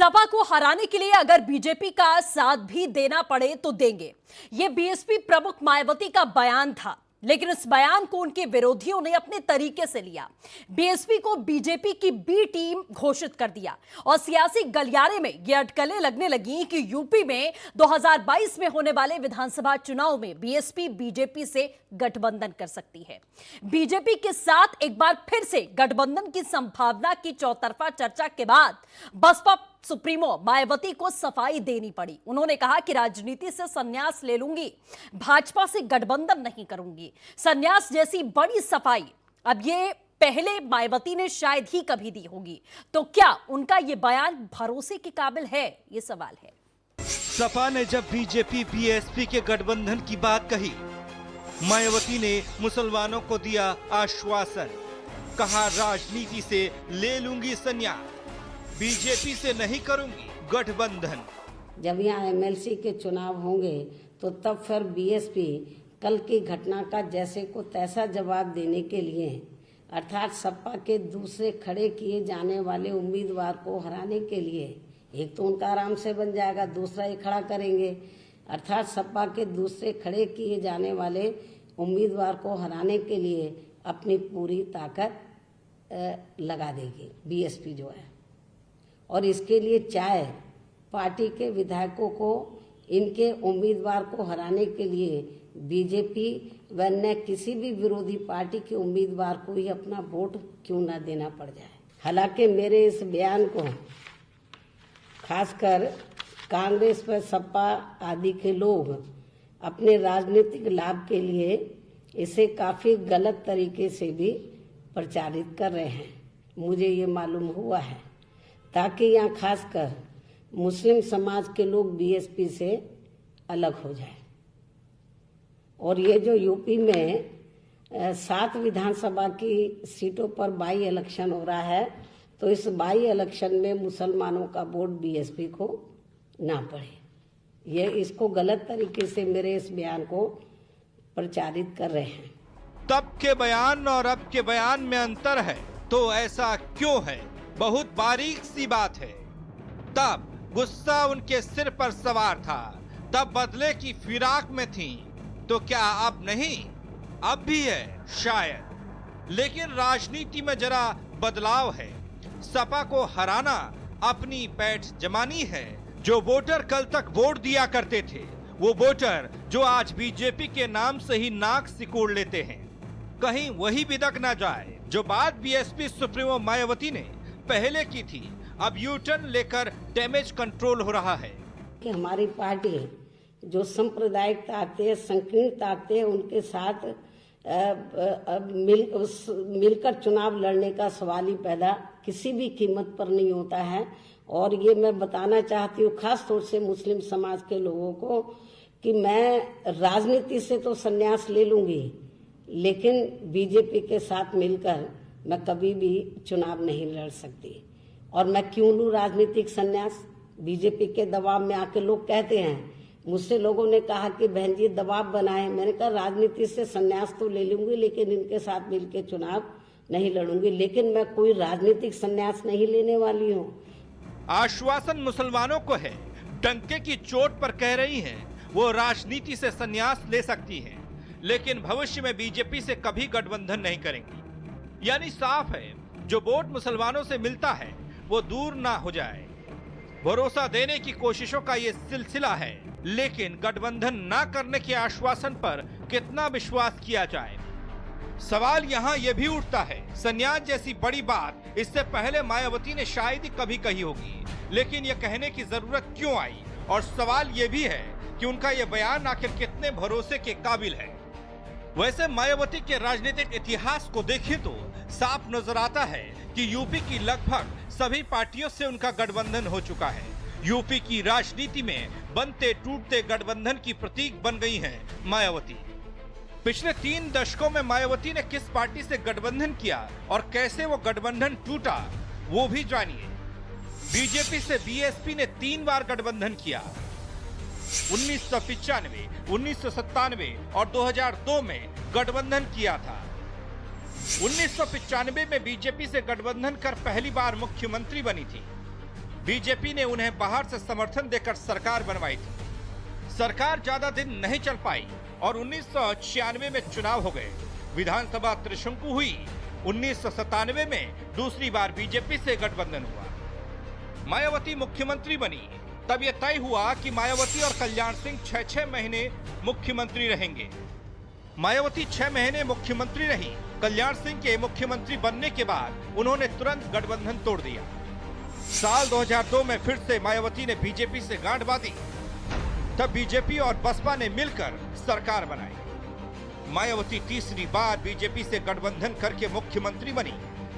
सपा को हराने के लिए अगर बीजेपी का साथ भी देना पड़े तो देंगे। यह बीएसपी प्रमुख मायावती का बयान था, लेकिन इस बयान को उनके विरोधियों ने अपने तरीके से लिया। बीएसपी को बीजेपी की बी टीम घोषित कर दिया और सियासी गलियारे में यह अटकलें लगने लगी कि यूपी में 2022 में होने वाले विधानसभा चुनाव में बीएसपी बीजेपी से गठबंधन कर सकती है। बीजेपी के साथ एक बार फिर से गठबंधन की संभावना की चौतरफा चर्चा के बाद बसपा सुप्रीमो मायावती को सफाई देनी पड़ी। उन्होंने कहा कि राजनीति से संन्यास ले लूंगी, भाजपा से गठबंधन नहीं करूंगी। संन्यास जैसी बड़ी सफाई अब ये पहले मायावती ने शायद ही कभी दी होगी। तो क्या उनका ये बयान भरोसे के काबिल है, ये सवाल है। सपा ने जब बीजेपी बीएसपी के गठबंधन की बात कही, मायावती ने मुसलमानों को दिया आश्वासन, कहा राजनीति से ले लूंगी संन्यास, बीजेपी से नहीं करूंगी गठबंधन। जब यहाँ एमएलसी के चुनाव होंगे तो तब फिर बीएसपी कल की घटना का जैसे को तैसा जवाब देने के लिए, अर्थात सपा के दूसरे खड़े किए जाने वाले उम्मीदवार को हराने के लिए, एक तो उनका आराम से बन जाएगा, दूसरा ये खड़ा करेंगे, अर्थात सपा के दूसरे खड़े किए जाने वाले उम्मीदवार को हराने के लिए अपनी पूरी ताकत लगा देगी बीएसपी जो है। और इसके लिए चाहे पार्टी के विधायकों को इनके उम्मीदवार को हराने के लिए बीजेपी व अन्य किसी भी विरोधी पार्टी के उम्मीदवार को ही अपना वोट क्यों न देना पड़ जाए। हालांकि मेरे इस बयान को खासकर कांग्रेस व सपा आदि के लोग अपने राजनीतिक लाभ के लिए इसे काफी गलत तरीके से भी प्रचारित कर रहे हैं, मुझे ये मालूम हुआ है, ताकि यहाँ खासकर मुस्लिम समाज के लोग बीएसपी से अलग हो जाए। और ये जो यूपी में 7 विधानसभा की सीटों पर बाई इलेक्शन हो रहा है, तो इस बाई इलेक्शन में मुसलमानों का वोट बीएसपी को ना पड़े, ये इसको गलत तरीके से मेरे इस बयान को प्रचारित कर रहे हैं। तब के बयान और अब के बयान में अंतर है, तो ऐसा क्यों है? बहुत बारीक सी बात है। तब गुस्सा उनके सिर पर सवार था, तब बदले की फिराक में थी, तो क्या अब नहीं? अब भी है शायद, लेकिन राजनीति में जरा बदलाव है। सपा को हराना अपनी पैठ जमानी है। जो वोटर कल तक वोट दिया करते थे, वो वोटर जो आज बीजेपी के नाम से ही नाक सिकोड़ लेते हैं, कहीं वही बिदक ना जाए जो बात बीएसपी सुप्रीमो मायावती ने पहले की थी। अब यू टर्न लेकर डैमेज कंट्रोल हो रहा है कि हमारी पार्टी जो सांप्रदायिक ताकतें, संकीर्ण ताकतें, उनके साथ मिलकर चुनाव लड़ने का सवाल ही पैदा किसी भी कीमत पर नहीं होता है। और ये मैं बताना चाहती हूँ खास तौर से मुस्लिम समाज के लोगों को कि मैं राजनीति से तो संन्यास ले लूंगी, लेकिन बीजेपी के साथ मिलकर मैं कभी भी चुनाव नहीं लड़ सकती। और मैं क्यों लूं राजनीतिक संन्यास? बीजेपी के दबाव में आके लोग कहते हैं, मुझसे लोगों ने कहा कि बहन जी दबाव बनाए, मैंने कहा राजनीति से संन्यास तो ले लूंगी, लेकिन इनके साथ मिलकर चुनाव नहीं लड़ूंगी। लेकिन मैं कोई राजनीतिक संन्यास नहीं लेने वाली हूँ। आश्वासन मुसलमानों को है, डंके की चोट पर कह रही हैं, वो राजनीति से संन्यास ले सकती हैं, लेकिन भविष्य में बीजेपी से कभी गठबंधन नहीं करेंगी। यानी साफ है, जो वोट मुसलमानों से मिलता है वो दूर ना हो जाए। भरोसा देने की कोशिशों का ये सिलसिला है, लेकिन गठबंधन ना करने के आश्वासन पर कितना विश्वास किया जाए। सवाल यहाँ ये भी उठता है, संन्यास जैसी बड़ी बात इससे पहले मायावती ने शायद ही कभी कही होगी, लेकिन ये कहने की जरूरत क्यों आई? और सवाल ये भी है कि उनका ये बयान आखिर कितने भरोसे के काबिल है। वैसे मायावती के राजनीतिक इतिहास को देखें तो साफ नजर आता है कि यूपी की लगभग सभी पार्टियों से उनका गठबंधन हो चुका है। यूपी की राजनीति में बनते टूटते गठबंधन की प्रतीक बन गई हैं मायावती। पिछले 3 दशकों में मायावती ने किस पार्टी से गठबंधन किया और कैसे वो गठबंधन टूटा, वो भी जानिए। बीजेपी से बीएसपी ने 3 बार गठबंधन किया, 1995, 1997 और 2002 में गठबंधन किया था। 1995 में बीजेपी से गठबंधन कर पहली बार मुख्यमंत्री बनी थी। बीजेपी ने उन्हें बाहर से समर्थन देकर सरकार बनवाई थी। सरकार ज्यादा दिन नहीं चल पाई और 1996 में चुनाव हो गए। विधानसभा त्रिशंकु हुई। 1997 में दूसरी बार बीजेपी से गठबंधन हुआ। मायावती मुख्यमंत्री बनी। तब यह तय हुआ कि मायावती और कल्याण सिंह 6-6 महीने मुख्यमंत्री रहेंगे। मायावती 6 महीने मुख्यमंत्री रही। कल्याण सिंह के मुख्यमंत्री बनने के बाद उन्होंने तुरंत गठबंधन तोड़ दिया। साल 2002 में फिर से मायावती ने बीजेपी से गांठ बांधी। तब बीजेपी और बसपा ने मिलकर सरकार बनाई। मायावती तीसरी बार बीजेपी से गठबंधन करके मुख्यमंत्री बनी।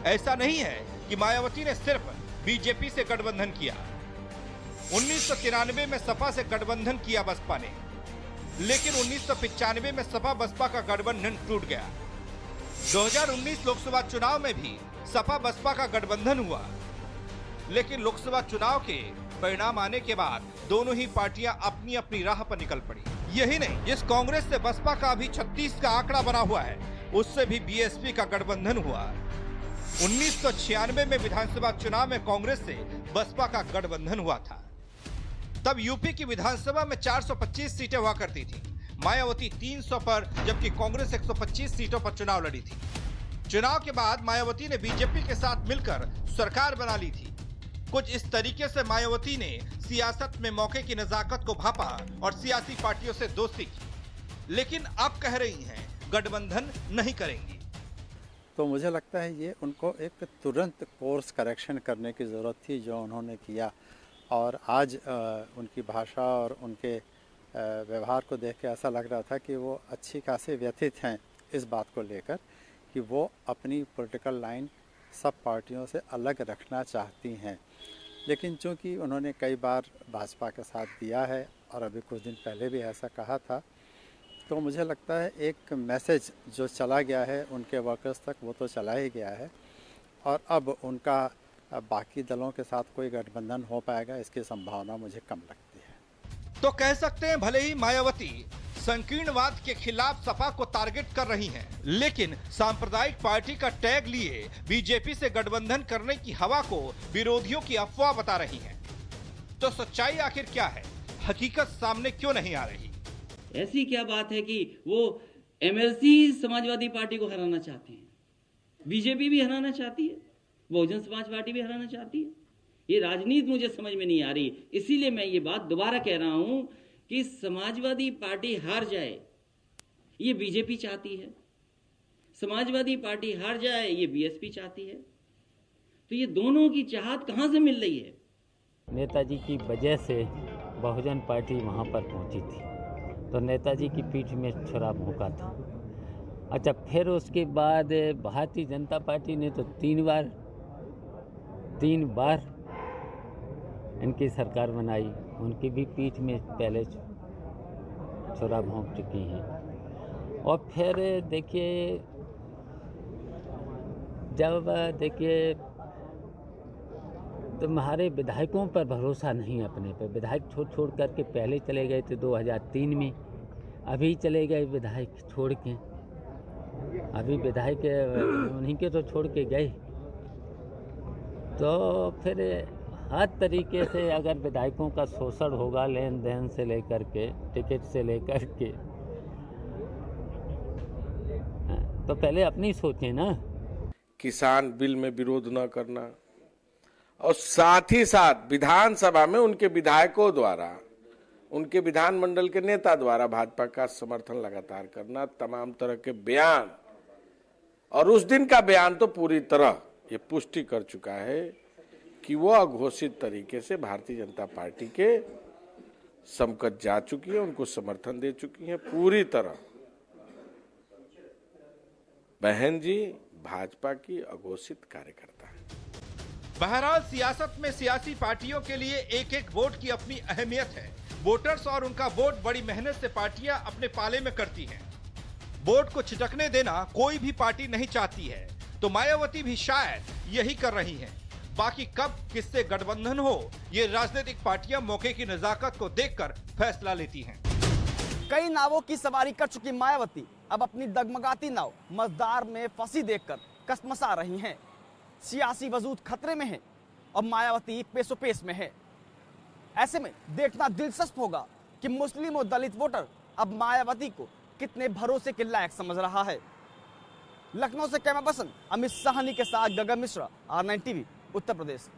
ऐसा नहीं है कि मायावती ने सिर्फ बीजेपी से गठबंधन किया। 1993 में सपा से गठबंधन किया बसपा ने, लेकिन 1995 में सपा बसपा का गठबंधन टूट गया। 2019 लोकसभा चुनाव में भी सपा बसपा का गठबंधन हुआ, लेकिन लोकसभा चुनाव के परिणाम आने के बाद दोनों ही पार्टियां अपनी अपनी राह पर निकल पड़ी। यही नहीं, जिस कांग्रेस से बसपा का अभी 36 का आंकड़ा बना हुआ है, उससे भी बीएसपी का गठबंधन हुआ। 1996 में विधानसभा चुनाव में कांग्रेस से बसपा का गठबंधन हुआ था। तब यूपी की विधानसभा में 425 सीटें हुआ करती थी। मायावती 300 पर, जबकि कांग्रेस 125 सीटों पर चुनाव लड़ी थी। चुनाव के बाद मायावती ने बीजेपी के साथ मिलकर सरकार बना ली थी। कुछ इस तरीके से मायावती ने सियासत में मौके की नजाकत को भापा और सियासी पार्टियों से दोस्ती की। लेकिन अब कह रही हैं गठबंधन नहीं करेंगी। तो मुझे लगता है ये उनको एक तुरंत कोर्स करेक्शन करने की ज़रूरत थी, जो उन्होंने किया। और आज उनकी भाषा और उनके व्यवहार को देख के ऐसा लग रहा था कि वो अच्छी खासी व्यथित हैं इस बात को लेकर कि वो अपनी पॉलिटिकल लाइन सब पार्टियों से अलग रखना चाहती हैं। लेकिन चूंकि उन्होंने कई बार भाजपा के साथ दिया है और अभी कुछ दिन पहले भी ऐसा कहा था, तो मुझे लगता है एक मैसेज जो चला गया है उनके वर्कर्स तक, वो तो चला ही गया है। और अब उनका बाकी दलों के साथ कोई गठबंधन हो पाएगा, इसकी संभावना मुझे कम लगती है। तो कह सकते हैं भले ही मायावती संकीर्णवाद के खिलाफ सपा को टारगेट कर रही हैं, लेकिन सांप्रदायिक पार्टी का टैग लिए बीजेपी से गठबंधन करने की हवा को विरोधियों की अफवाह बता रही हैं। तो सच्चाई आखिर क्या है? हकीकत सामने क्यों नहीं आ रही? ऐसी क्या बात है कि वो एमएलसी समाजवादी पार्टी को हराना चाहते हैं, बीजेपी भी हराना चाहती है, बहुजन समाज पार्टी भी हराना चाहती है। ये राजनीति मुझे समझ में नहीं आ रही। इसीलिए मैं ये बात दोबारा कह रहा हूं कि समाजवादी पार्टी हार जाए ये बीजेपी चाहती है, समाजवादी पार्टी हार जाए ये बीएसपी चाहती है। तो ये दोनों की चाहत कहां से मिल रही है? नेताजी की वजह से बहुजन पार्टी वहां पर पहुंची थी, तो नेताजी की पीठ में छुरा भोंका था। अच्छा, फिर उसके बाद भारतीय जनता पार्टी ने तो तीन बार इनकी सरकार बनाई, उनकी भी पीठ में पहले छुरा भोंक चुकी हैं। और फिर देखिए, जब देखिए तुम्हारे विधायकों पर भरोसा नहीं अपने पर। विधायक छोड़ करके पहले चले गए थे 2003 में, अभी चले गए विधायक छोड़ के। अभी विधायक उन्हीं के तो छोड़ के गए। तो फिर हर तरीके से अगर विधायकों का शोषण होगा, लेन देन से लेकर के, टिकट से लेकर के, तो पहले अपनी सोचें ना। किसान बिल में विरोध न करना और साथ ही साथ विधानसभा में उनके विधायकों द्वारा, उनके विधानमंडल के नेता द्वारा भाजपा का समर्थन लगातार करना, तमाम तरह के बयान। और उस दिन का बयान तो पूरी तरह ये पुष्टि कर चुका है कि वो अघोषित तरीके से भारतीय जनता पार्टी के समकक्ष जा चुकी है, उनको समर्थन दे चुकी है पूरी तरह। बहन जी भाजपा की अघोषित कार्यकर्ता है। बहरहाल सियासत में सियासी पार्टियों के लिए एक एक वोट की अपनी अहमियत है। वोटर्स और उनका वोट बड़ी मेहनत से पार्टियां अपने पाले में करती हैं। वोट को छिटकने देना कोई भी पार्टी नहीं चाहती है, तो मायावती भी शायद यही कर रही हैं। बाकी कब किससे गठबंधन हो, ये राजनीतिक पार्टियां मौके की नजाकत को देखकर फैसला लेती हैं। कई नावों की सवारी कर चुकी मायावती अब अपनी डगमगाती नाव मझधार में फंसी देखकर कसमसा रही हैं। सियासी वजूद खतरे में है। और मायावती पेशो पेश में है। ऐसे में देखना दिलचस्प होगा कि मुस्लिम और दलित वोटर अब मायावती को कितने भरोसे के लायक समझ रहा है। लखनऊ से कैमरा पर्सन अमित साहनी के साथ गगन मिश्रा, R9 TV, उत्तर प्रदेश।